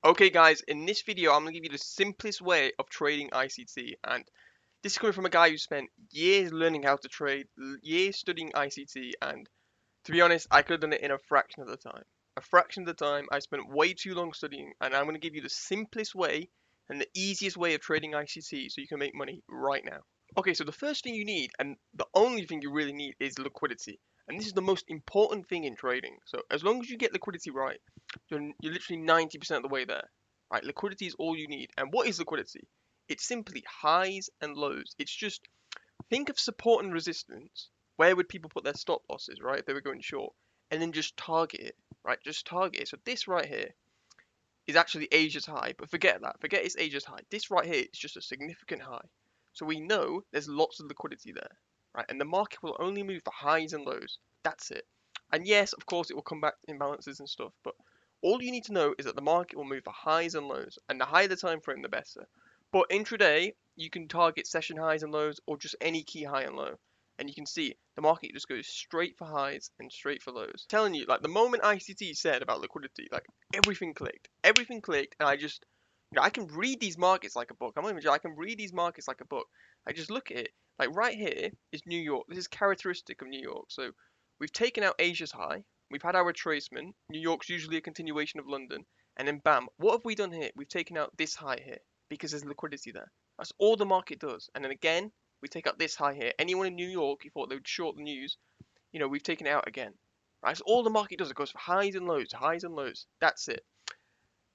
Okay guys, in this video I'm going to give you the simplest way of trading ICT, and this is coming from a guy who spent years learning how to trade, years studying ICT, and to be honest I could have done it in a fraction of the time. A fraction of the time. I spent way too long studying, and I'm going to give you the simplest way and the easiest way of trading ICT so you can make money right now. Okay, so the first thing you need, and the only thing you really need, is liquidity. And this is the most important thing in trading. So as long as you get liquidity right, you're literally 90% of the way there. Right? Liquidity is all you need. And what is liquidity? It's simply highs and lows. It's just, think of support and resistance. Where would people put their stop losses, right? If they were going short. And then just target it, right? Just target it. So this right here is actually Asia's high, but forget that. Forget it's Asia's high. This right here is just a significant high. So we know there's lots of liquidity there, right? And the market will only move for highs and lows. That's it. And yes, of course, it will come back to imbalances and stuff, but all you need to know is that the market will move for highs and lows, and the higher the time frame, the better. But intraday, you can target session highs and lows, or just any key high and low. And you can see the market just goes straight for highs and straight for lows. I'm telling you, like the moment ICT said about liquidity, like everything clicked. Everything clicked, and I just, I can read these markets like a book. I'm not even joking. I can read these markets like a book. I just look at it. Like right here is New York. This is characteristic of New York. So we've taken out Asia's high. We've had our retracement. New York's usually a continuation of London. And then bam, what have we done here? We've taken out this high here because there's liquidity there. That's all the market does. And then again, we take out this high here. Anyone in New York who thought they would short the news, we've taken it out again. Right? That's all the market does. It goes for highs and lows, highs and lows. That's it.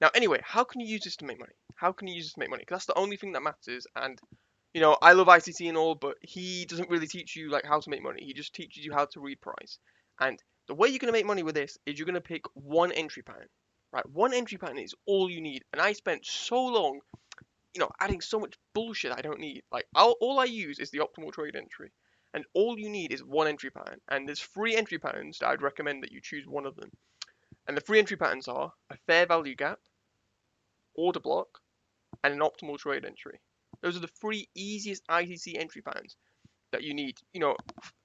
Now, anyway, how can you use this to make money? How can you use this to make money? Because that's the only thing that matters. And I love ICT and all, but he doesn't really teach you like how to make money. He just teaches you how to read price. And the way you're gonna make money with this is you're gonna pick one entry pattern. Right? One entry pattern is all you need. And I spent so long, adding so much bullshit I don't need. Like all I use is the optimal trade entry. And all you need is one entry pattern. And there's three entry patterns that I'd recommend that you choose one of them. And the three entry patterns are a fair value gap, order block, and an optimal trade entry. Those are the three easiest ICT entry patterns that you need.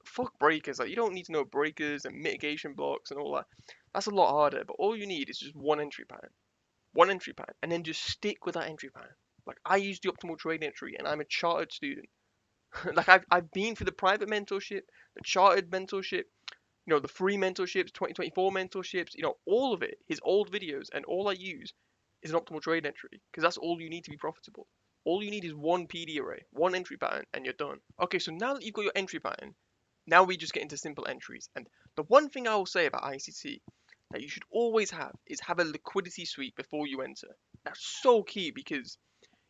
Fuck breakers. Like you don't need to know breakers and mitigation blocks and all that. That's a lot harder. But all you need is just one entry pattern, and then just stick with that entry pattern. Like I use the optimal trade entry, and I'm a chartered student. Like I've been through the private mentorship, the chartered mentorship, the free mentorships, 2024 mentorships, all of it, his old videos, and all I use is an optimal trade entry because that's all you need to be profitable. All you need is one PD array, one entry pattern, and you're done. Okay, so now that you've got your entry pattern, now we just get into simple entries. And the one thing I will say about ICT that you should always have is have a liquidity sweep before you enter. That's so key because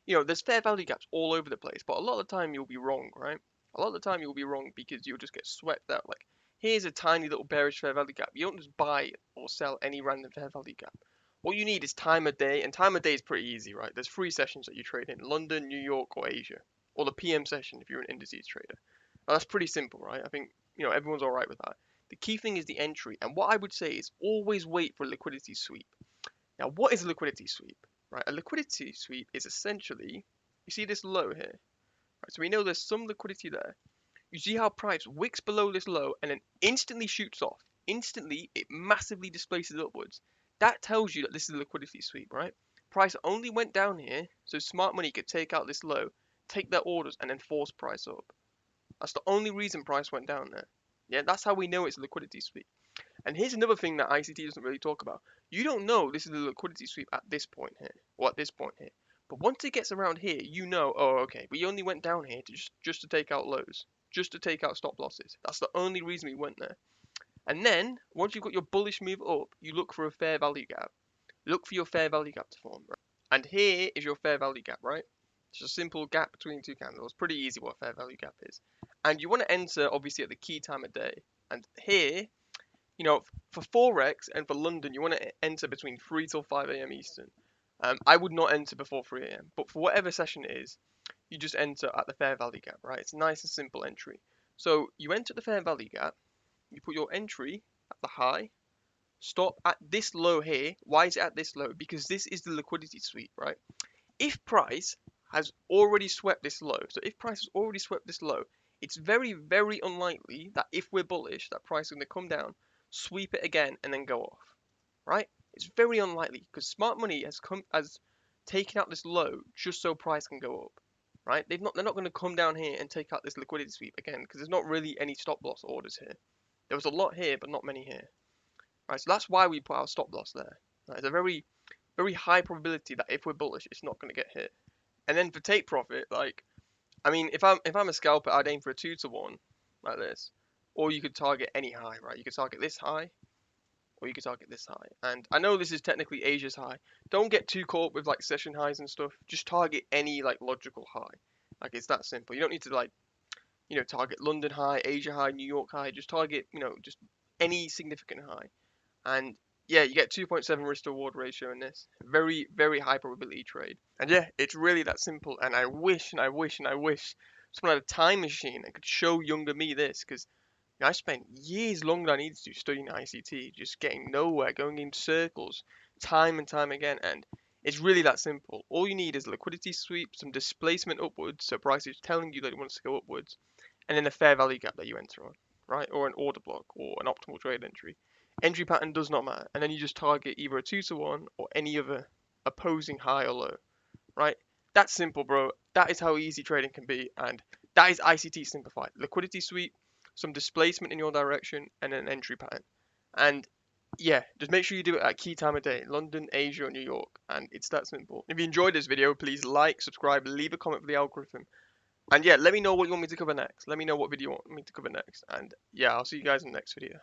there's fair value gaps all over the place, but a lot of the time you'll be wrong, right? A lot of the time you'll be wrong because you'll just get swept out. Like, here's a tiny little bearish fair value gap. You don't just buy or sell any random fair value gap. What you need is time of day, and time of day is pretty easy, right? There's three sessions that you trade in: London, New York, or Asia, or the PM session if you're an indices trader. Now, that's pretty simple, right? I think everyone's all right with that. The key thing is the entry, and what I would say is always wait for a liquidity sweep. Now, what is a liquidity sweep? Right, a liquidity sweep is essentially, you see this low here, right? So we know there's some liquidity there. You see how price wicks below this low and then instantly shoots off. Instantly, it massively displaces upwards. That tells you that this is a liquidity sweep, right? Price only went down here, so smart money could take out this low, take their orders, and then force price up. That's the only reason price went down there. Yeah, that's how we know it's a liquidity sweep. And here's another thing that ICT doesn't really talk about. You don't know this is a liquidity sweep at this point here, or at this point here. But once it gets around here, oh, okay, we only went down here to just to take out lows, just to take out stop losses. That's the only reason we went there. And then, once you've got your bullish move up, you look for a fair value gap. Look for your fair value gap to form, right? And here is your fair value gap, right? It's a simple gap between two candles. Pretty easy what a fair value gap is. And you want to enter, obviously, at the key time of day. And here, for forex and for London, you want to enter between 3 till 5 a.m. Eastern. I would not enter before 3 a.m. But for whatever session it is, you just enter at the fair value gap, right? It's a nice and simple entry. So you enter the fair value gap, you put your entry at the high, stop at this low here. Why is it at this low? Because this is the liquidity sweep, right? If price has already swept this low, so if price has already swept this low, it's very, very unlikely that if we're bullish, that price is going to come down, sweep it again, and then go off, right? It's very unlikely because smart money has taken out this low just so price can go up, right? They're not going to come down here and take out this liquidity sweep again because there's not really any stop loss orders here. There was a lot here, but not many here. Right, so that's why we put our stop loss there. Right, it's a very high probability that if we're bullish, it's not going to get hit. And then for take profit, like, I mean, if I'm a scalper, I'd aim for a 2-to-1 like this, or you could target any high, right? You could target this high, or you could target this high. And I know this is technically Asia's high. Don't get too caught with like session highs and stuff. Just target any like logical high. Like it's that simple. You don't need to like target London high, Asia high, New York high. Just target just any significant high. And yeah, you get 2.7 risk to reward ratio in this. Very high probability trade. And yeah, it's really that simple. And I wish and I wish and I wish someone had a time machine and could show younger me this, because I spent years longer than I needed to studying ICT, just getting nowhere, going in circles, time and time again. And it's really that simple. All you need is a liquidity sweep, some displacement upwards, so price is telling you that it wants to go upwards, and then a fair value gap that you enter on, right? Or an order block or an optimal trade entry. Entry pattern does not matter. And then you just target either a 2-to-1 or any other opposing high or low, right? That's simple, bro. That is how easy trading can be. And that is ICT simplified. Liquidity sweep, some displacement in your direction, and an entry pattern. And yeah, just make sure you do it at key time of day, London, Asia, or New York. And it's that simple. If you enjoyed this video, please like, subscribe, leave a comment for the algorithm. And yeah, let me know what you want me to cover next. Let me know what video you want me to cover next. And yeah, I'll see you guys in the next video.